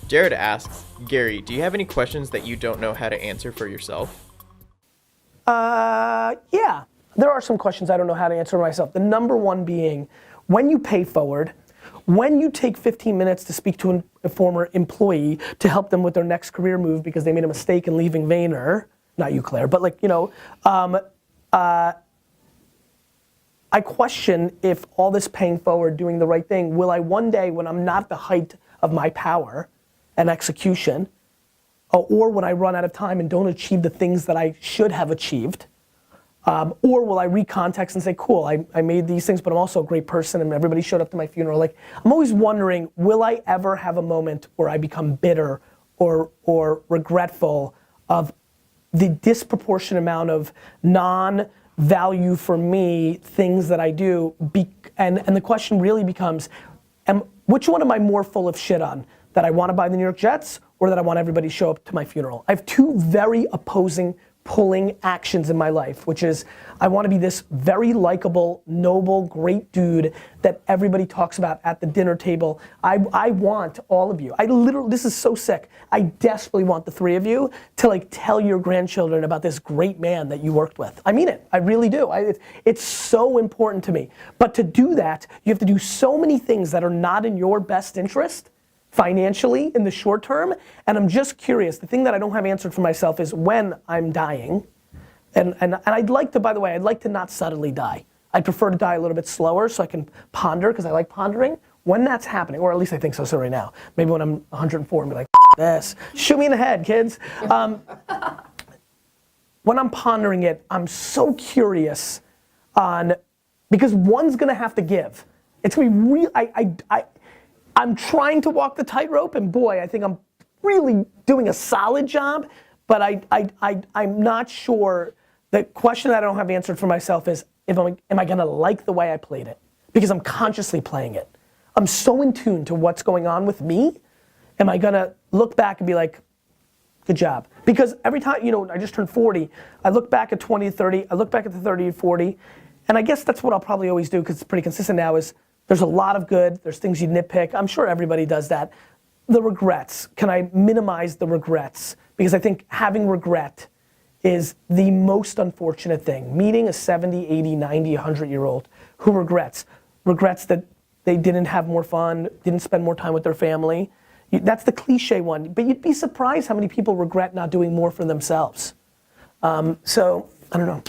Jared asks, Gary, do you have any questions that you don't know how to answer for yourself? Yeah. There are some questions I don't know how to answer myself. The number one being, when you pay forward, when you take 15 minutes to speak to a former employee to help them with their next career move because they made a mistake in leaving Vayner, not you, Claire, but like, I question if all this paying forward, doing the right thing, will I one day, when I'm not at the height of my power and execution, or when I run out of time and don't achieve the things that I should have achieved, or will I recontext and say, cool, I made these things, but I'm also a great person and everybody showed up to my funeral. Like, I'm always wondering, will I ever have a moment where I become bitter or regretful of the disproportionate amount of non-value for me things that I do, and the question really becomes, which one am I more full of shit on? That I want to buy the New York Jets or that I want everybody to show up to my funeral? I have two very opposing pulling actions in my life, which is I want to be this very likable, noble, great dude that everybody talks about at the dinner table. I want all of you. I literally, this is so sick. I desperately want the three of you to like tell your grandchildren about this great man that you worked with. I mean it, I really do. It's so important to me. But to do that, you have to do so many things that are not in your best interest financially in the short term, and I'm just curious, the thing that I don't have answered for myself is when I'm dying, and I'd like to, by the way, I'd like to not suddenly die. I'd prefer to die a little bit slower so I can ponder, because I like pondering. When that's happening, or at least I think so right now, maybe when I'm 104 and be like, this, shoot me in the head, kids. When I'm pondering it, I'm so curious because one's gonna have to give. It's gonna be real, I'm trying to walk the tightrope, and boy, I think I'm really doing a solid job, but I'm not sure. The question that I don't have answered for myself is, am I gonna like the way I played it? Because I'm consciously playing it. I'm so in tune to what's going on with me. Am I gonna look back and be like, good job? Because every time, I just turned 40, I look back at 20 to 30, I look back at the 30 to 40, and I guess that's what I'll probably always do, because it's pretty consistent now, is there's a lot of good, there's things you nitpick. I'm sure everybody does that. The regrets, can I minimize the regrets? Because I think having regret is the most unfortunate thing. Meeting a 70, 80, 90, 100-year-old who regrets that they didn't have more fun, didn't spend more time with their family. That's the cliche one, but you'd be surprised how many people regret not doing more for themselves. So, I don't know.